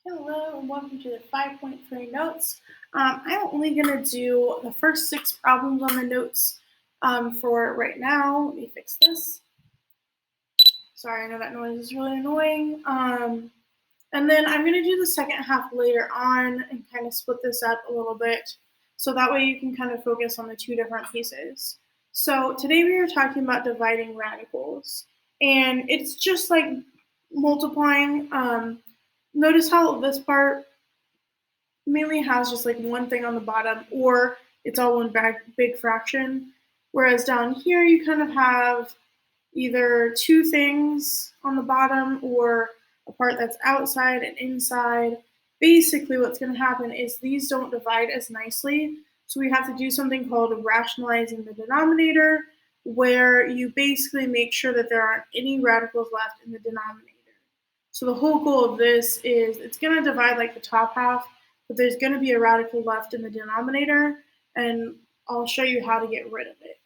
Hello and welcome to the 5.3 notes. I'm only going to do the first 6 problems on the notes for right now. Let me fix this. Sorry, I know that noise is really annoying. And then I'm going to do the second half later on and kind of split this up a little bit so that way you can kind of focus on the 2 different pieces. So today we are talking about dividing radicals, and it's just like multiplying. Notice how this part mainly has just like one thing on the bottom, or it's all one big fraction. Whereas down here, you kind of have either 2 things on the bottom or a part that's outside and inside. Basically, what's going to happen is these don't divide as nicely. So we have to do something called rationalizing the denominator, where you basically make sure that there aren't any radicals left in the denominator. So the whole goal of this is it's going to divide like the top half, but there's going to be a radical left in the denominator, and I'll show you how to get rid of it.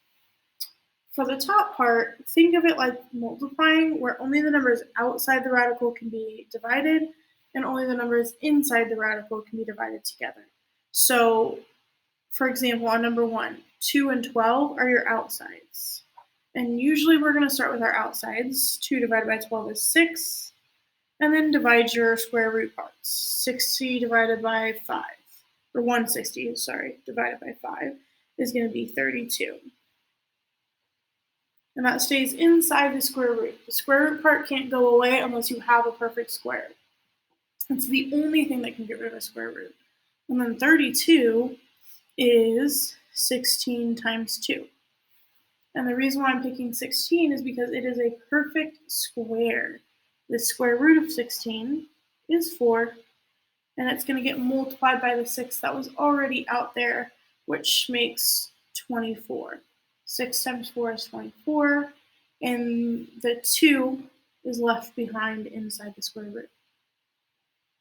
For the top part, think of it like multiplying, where only the numbers outside the radical can be divided, and only the numbers inside the radical can be divided together. So, for example, on number 1, 2 and 12 are your outsides. And usually we're going to start with our outsides. 2 divided by 12 is 6. And then divide your square root parts. 60 divided by 5, or 160, sorry, divided by 5 is going to be 32. And that stays inside the square root. The square root part can't go away unless you have a perfect square. It's the only thing that can get rid of a square root. And then 32 is 16 times 2. And the reason why I'm picking 16 is because it is a perfect square. The square root of 16 is 4, and it's going to get multiplied by the 6 that was already out there, which makes 24. 6 times 4 is 24, and the 2 is left behind inside the square root.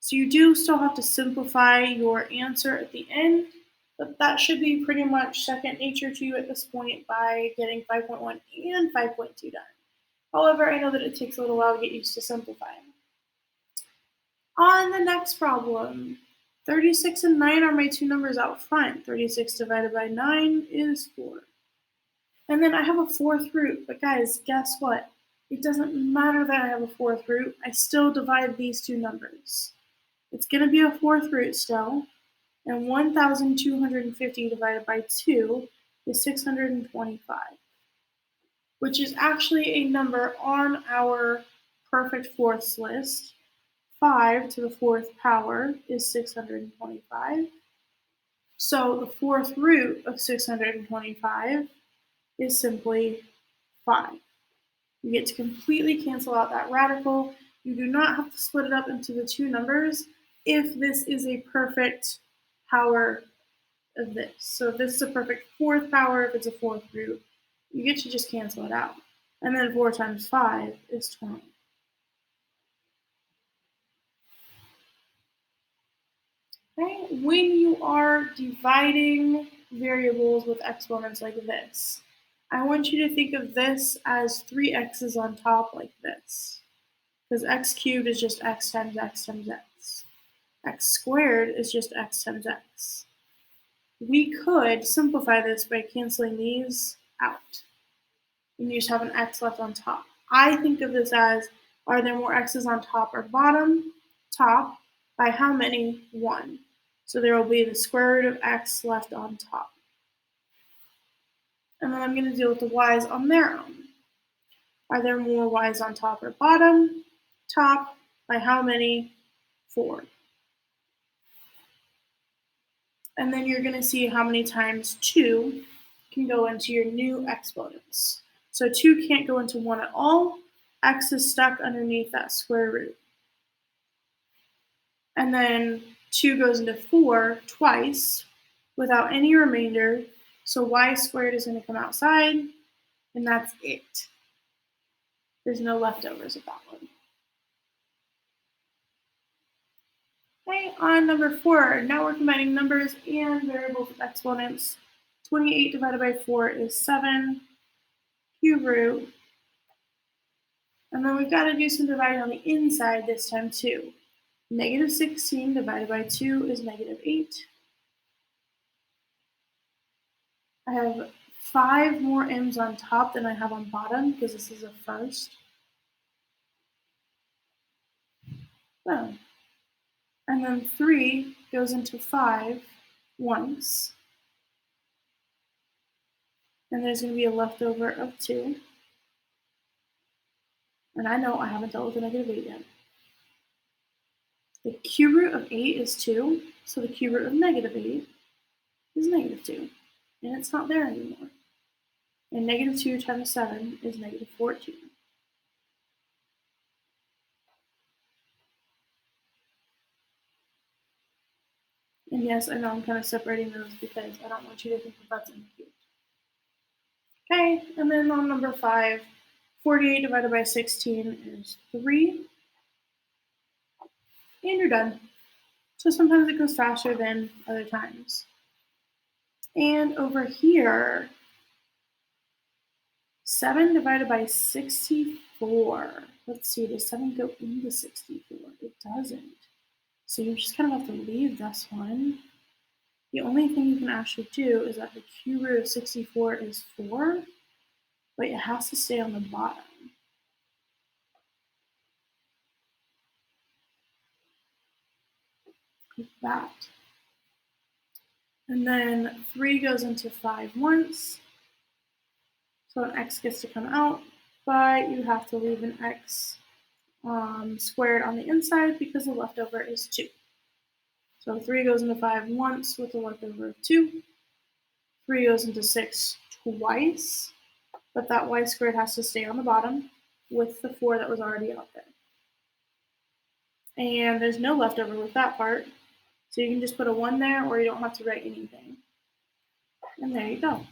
So you do still have to simplify your answer at the end, but that should be pretty much second nature to you at this point by getting 5.1 and 5.2 done. However, I know that it takes a little while to get used to simplifying. On the next problem, 36 and 9 are my 2 numbers out front. 36 divided by 9 is 4. And then I have a 4th root, but guys, guess what? It doesn't matter that I have a 4th root, I still divide these 2 numbers. It's going to be a 4th root still, and 1,250 divided by 2 is 625, which is actually a number on our perfect fourths list. 5 to the 4th power is 625. So the 4th root of 625 is simply 5. You get to completely cancel out that radical. You do not have to split it up into the 2 numbers if this is a perfect power of this. So if this is a perfect 4th power, if it's a 4th root, you get to just cancel it out. And then 4 times 5 is 20. Okay? When you are dividing variables with exponents like this, I want you to think of this as 3 x's on top like this. Because x cubed is just x times x times x. X squared is just x times x. We could simplify this by canceling these out. And you just have an x left on top. I think of this as, are there more x's on top or bottom? Top. By how many? 1. So there will be the square root of x left on top. And then I'm going to deal with the y's on their own. Are there more y's on top or bottom? Top. By how many? 4. And then you're going to see how many times 2 can go into your new exponents. So 2 can't go into 1 at all. X is stuck underneath that square root. And then 2 goes into 4 twice without any remainder. So y squared is going to come outside, and that's it. There's no leftovers of that one. Okay, on number 4, now we're combining numbers and variables with exponents. 28 divided by 4 is 7, cube root. And then we've got to do some dividing on the inside this time too. Negative 16 divided by 2 is negative 8. I have 5 more m's on top than I have on bottom because this is a first. Boom. And then 3 goes into 5 once. And there's going to be a leftover of 2. And I know I haven't dealt with a negative 8 yet. The cube root of 8 is 2, so the cube root of negative 8 is negative 2. And it's not there anymore. And negative 2 times 7 is negative 14. And yes, I know I'm kind of separating those because I don't want you to think that that's incubed. Okay, and then on number 5, 48 divided by 16 is 3. And you're done. So sometimes it goes faster than other times. And over here, 7 divided by 64. Let's see, does 7 go into 64? It doesn't. So you just kind of have to leave this one. The only thing you can actually do is that the cube root of 64 is 4, but it has to stay on the bottom. Like that. And then 3 goes into 5 once. So an x gets to come out, but you have to leave an x squared on the inside because the leftover is 2. So 3 goes into 5 once with a leftover of 2. 3 goes into 6 twice, but that y squared has to stay on the bottom with the 4 that was already out there. And there's no leftover with that part, so you can just put a 1 there or you don't have to write anything. And there you go.